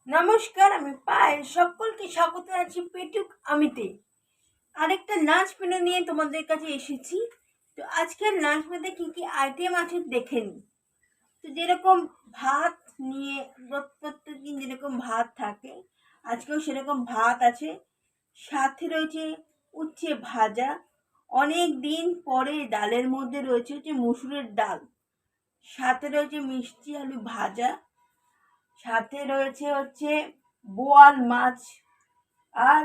নমস্কার, আমি পায়েল। সকলকে স্বাগত জানাচ্ছি পেটুক আমিতে। আরেকটা নাচ মেনু নিয়ে তোমাদের কাছে এসেছি। তো আজকের নাচ মেনুতে কী কী আইটেম আছে দেখে নিই। তো যেরকম ভাত নিয়ে প্রত্যেক দিন যেরকম ভাত থাকে, আজকেও সেরকম ভাত আছে। সাথে রয়েছে উচ্ছে ভাজা। অনেক দিন পরে ডালের মধ্যে রয়েছে হচ্ছে মুসুরের ডাল। সাথে রয়েছে মিষ্টি আলু ভাজা। সাথে রয়েছে হচ্ছে বোয়াল মাছ আর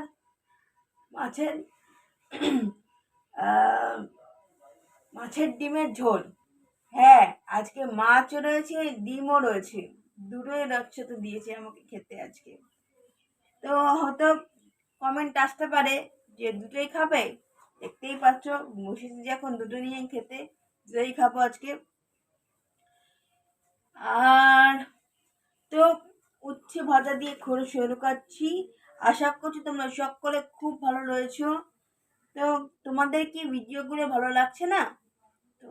মাছের আহ, মাছের ডিমের ঝোল। হ্যাঁ, আজকে মাছও রয়েছে, ডিমও রয়েছে, দুটোই একসাথে দিয়েছে আমাকে খেতে আজকে। তো হয়তো কমেন্ট আসতে পারে যে দুটোই খাবে। দেখতেই পাচ্ছ, বসেছি যখন দুটো নিয়ে খেতে, দুটোই খাবো আজকে। আর তো উচ্ছে ভাজা দিয়ে শুরু করছি। আশা করছি তোমরা সকলে খুব ভালো রয়েছো। তো তোমাদের কি ভিডিওগুলো ভালো লাগছে না? তো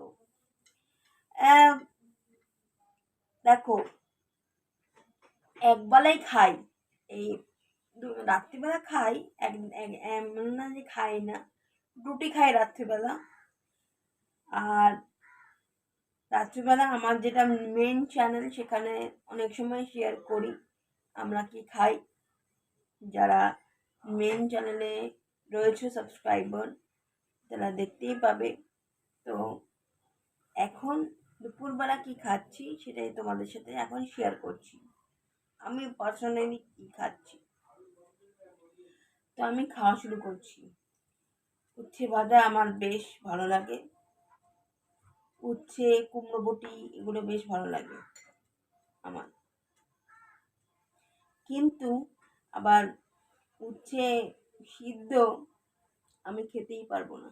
দেখো, একবেলাই খাই, এই রাত্রিবেলা খাই। এমন না যে খাই না, রুটি খাই রাত্রিবেলা। আর রাত্রিবেলা আমার যেটা মেন চ্যানেল, সেখানে অনেক সময় শেয়ার করি আমরা কি খাই। যারা মেন চ্যানেলে রয়েছে সাবস্ক্রাইবার, তারা দেখতেই পাবে। তো এখন দুপুরবেলা কি খাচ্ছি সেটাই তোমাদের সাথে এখন শেয়ার করছি। আমি পার্সোনালি কি খাচ্ছি, তো আমি খাওয়া শুরু করছি। উচ্ছে ভাজা আমার বেশ ভালো লাগে। উচ্ছে, কুমড়ো বটি এগুলো বেশ ভালো লাগে আমার। কিন্তু আবার উচ্ছে সিদ্ধ আমি খেতেই পারবো না।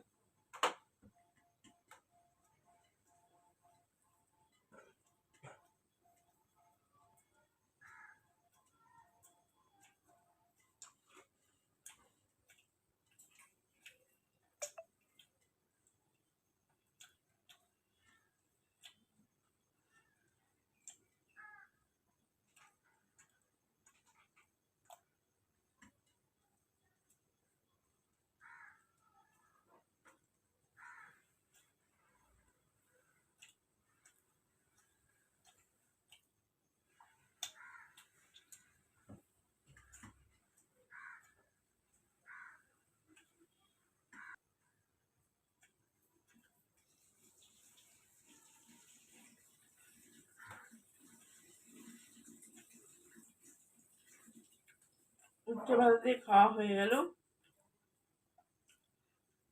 উচ্ছে ভাজা দিয়ে খাওয়া হয়ে গেল,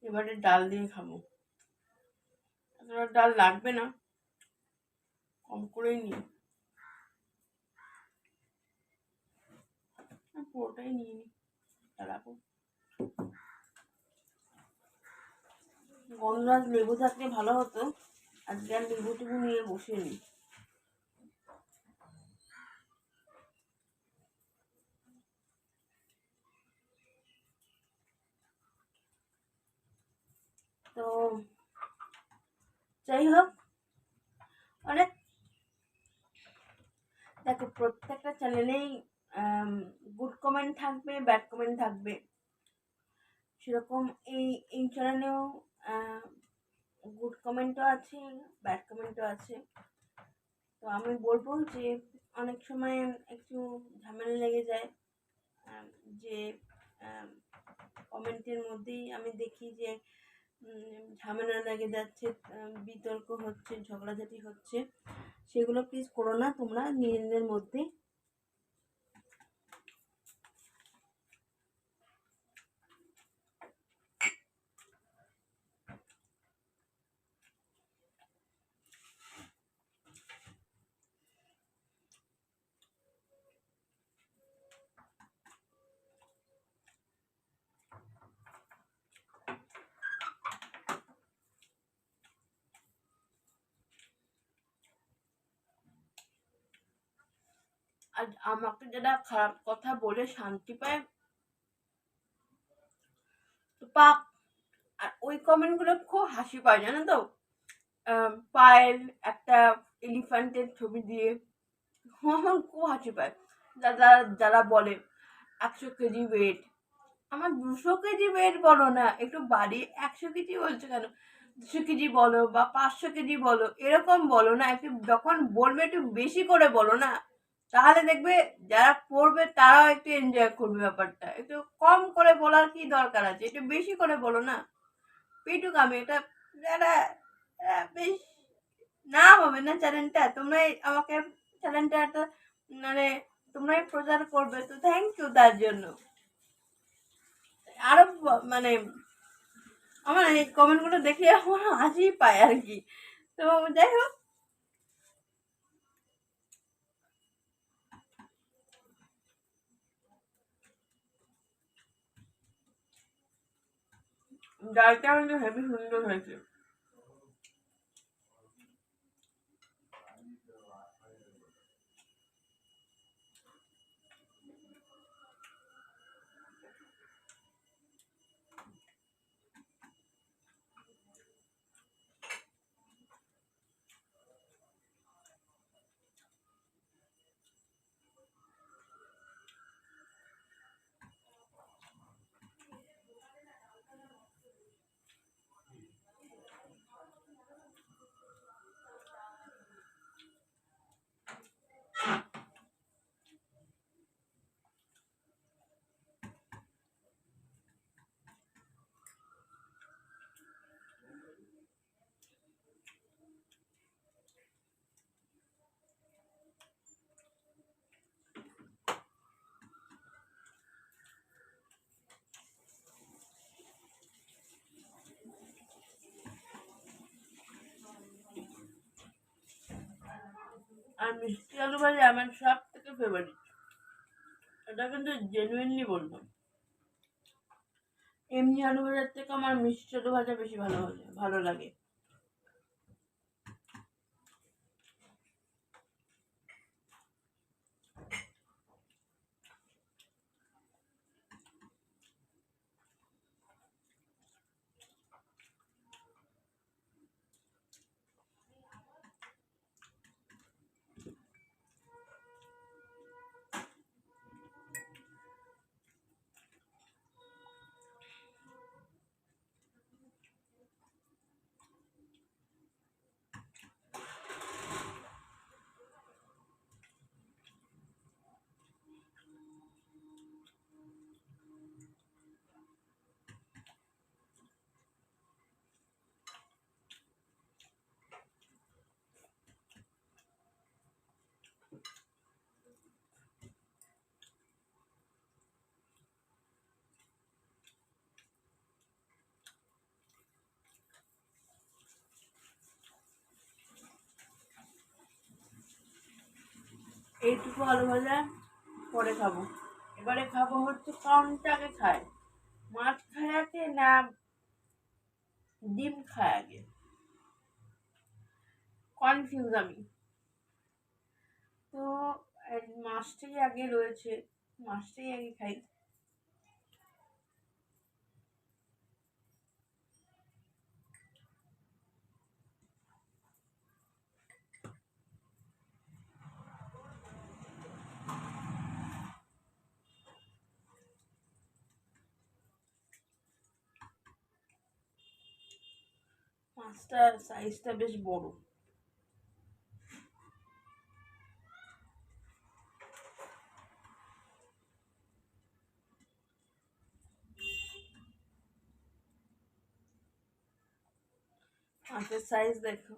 এবারে ডাল দিয়ে খাবো। এতটা ডাল লাগবে না, কম করেই নিই। পুরোটাই নিয়ে নিই, রাখো। গন্ধরাজ লেবু থাকলে ভালো হতো, আজকে আর লেবু টেবু নিয়ে বসে নিই। তো যাই হোক, অনেক দেখো, প্রত্যেকটা চ্যানেলেই গুড কমেন্ট থাকবে, ব্যাড কমেন্ট থাকবে। সেরকম এই চ্যানেলেও গুড কমেন্টও আছে, ব্যাড কমেন্টও আছে। তো আমি বলবো যে অনেক সময় একটু ঝামেলা লেগে যায়, যে কমেন্টের মধ্যেই আমি দেখি যে ঝামেলা লেগে যাচ্ছে, বিতর্ক হচ্ছে, ঝগড়াঝাটি হচ্ছে। সেগুলো প্লিজ করো না তোমরা নিজেদের মধ্যে। আর আমাকে যারা খারাপ কথা বলে শান্তি পায়, তো পাক। আর ওই কমেন্টগুলো খুব হাসি পায়, জানো তো। পায়েল একটা এলিফ্যান্টের ছবি দিয়ে, আমার খুব হাসি পায়। যারা যারা বলে 100 কেজি ওয়েট, আমার 200 কেজি ওয়েট বলো না, একটু বাড়ি 100 কেজি বলছো কেন? 200 কেজি বলো বা 500 কেজি বলো, এরকম বলো না, একটু যখন বলবে একটু বেশি করে বলো না, তাহলে দেখবে যারা পড়বে তারাও একটু এনজয় করবে ব্যাপারটা। একটু কম করে বলার কি দরকার আছে, একটু বেশি করে বলো না। পেটুক আমি এটা এটা বেশ নাম হবে না চ্যানেলটা, তোমরাই আমাকে চ্যানেলটা একটা মানে তোমরাই প্রচার করবে, তো থ্যাংক ইউ তার জন্য। আরো মানে আমার এই কমেন্টগুলো দেখে আমার হাসি পায় আর কি। তো যাই হোক, ডালটা কিন্তু হেভি সুন্দর হয়েছে। আর মিষ্টি আলু ভাজা আমার সব থেকে ফেভারিট, এটা কিন্তু জেনুইনলি বলবো। এমনি আলু ভাজার থেকে আমার মিষ্টি আলু ভাজা বেশি ভালো লাগে। এইটুকু আলু ভাজা পরে খাবো। এবারে খাবো হচ্ছে কোনটাকে খায়, মাছ খায় আগে না ডিম খায় আগে, কনফিউজ আমি। তো মাছটাই আগে রয়েছে, মাছটাই আগে খাই। মাছটার সাইজটা বেশ বড়। মাছের সাইজ দেখো।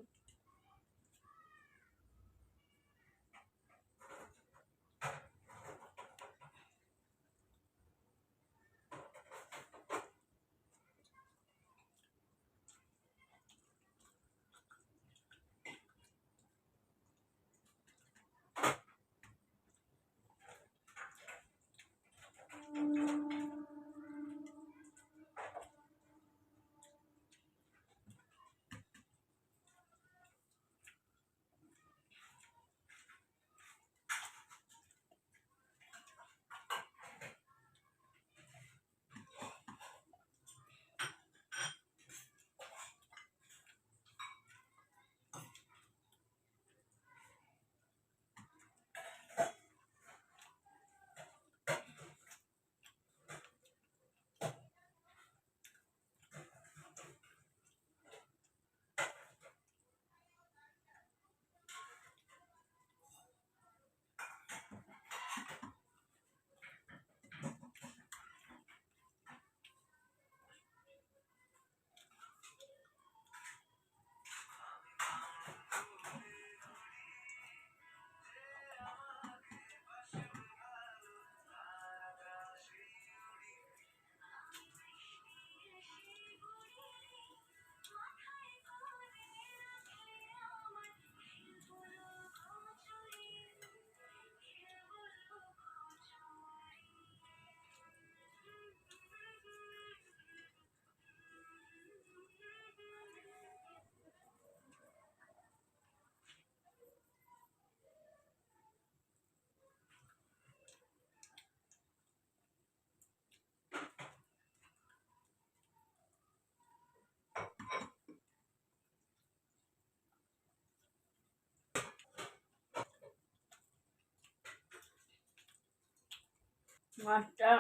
মাছটা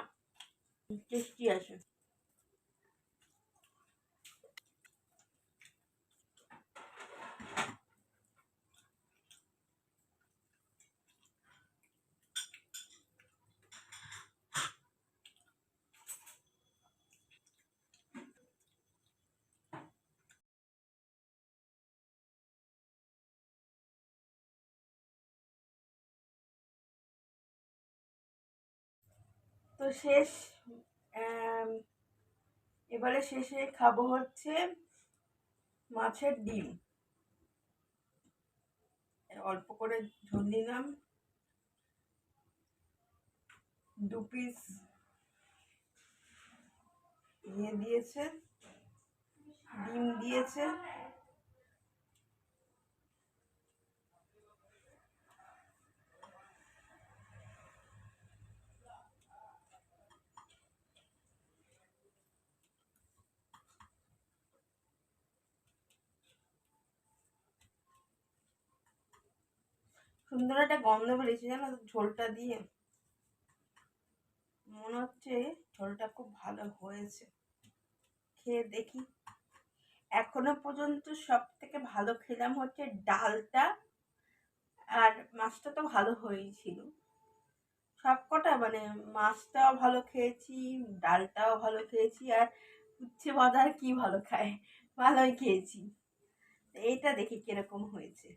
টেস্টি আছে। তো শেষ, এবারে শেষে খাবো হচ্ছে মাছের ডিম। অল্প করে ঝোল দিলাম, 2 পিস দিয়েছে, ডিম দিয়েছে। সুন্দর একটা গন্ধ বেরিয়েছে জানো ঝোলটা দিয়ে, মনে হচ্ছে ঝোলটা খুব ভালো হয়েছে। খেয়ে দেখি। এখনো পর্যন্ত সব থেকে ভালো খেলাম হচ্ছে ডালটা, আর মাছটা তো ভালো হয়েছিল। সবকটা মানে মাছটাও ভালো খেয়েছি, ডালটাও ভালো খেয়েছি, আর উচ্ছে ভাজা আর কি ভালো খায়, ভালোই খেয়েছি। এইটা দেখি কিরকম হয়েছে।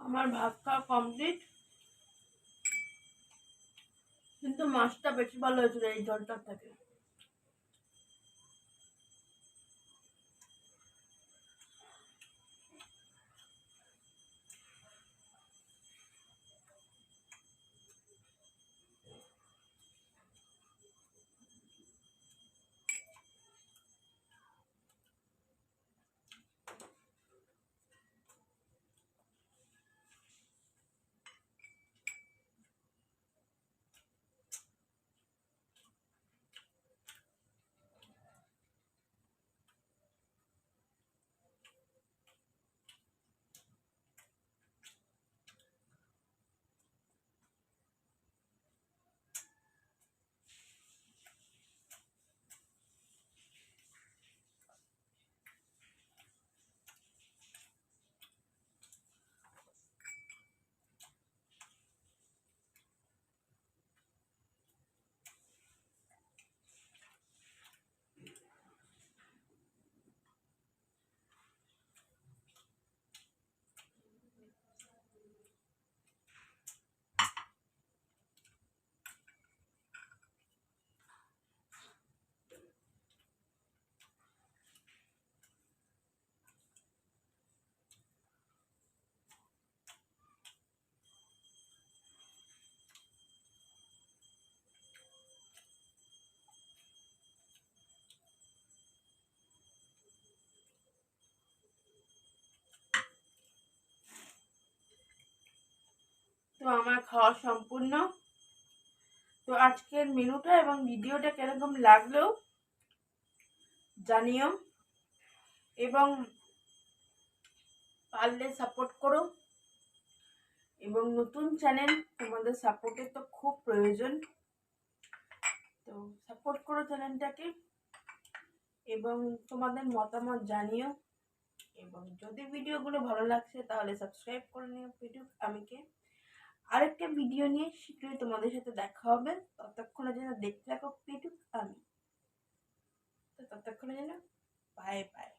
আমার ভাত খাওয়া কমপ্লিট, কিন্তু মাছটা বেশি ভালো হয়েছিল এই জলটার থেকে। তো আমার খাওয়া সম্পূর্ণ। তো আজকের মেনুটা এবং ভিডিওটা কিরকম লাগলো জানিও, এবং পারলে সাপোর্ট করো, এবং নতুন চ্যানেল, তোমাদের সাপোর্টের তো খুব প্রয়োজন। তো সাপোর্ট করো চ্যানেলটাকে, এবং তোমাদের মতামত জানিও, এবং যদি ভিডিওগুলো ভালো লাগছে তাহলে সাবস্ক্রাইব করে নিও পিটুক আমিকে। আরেকটা ভিডিও নিয়ে শীঘ্রই তোমাদের সাথে দেখা হবে। ততক্ষণে যেন দেখতে থাকো পিটুক আমি। তো ততক্ষণে যেন বাই বাই।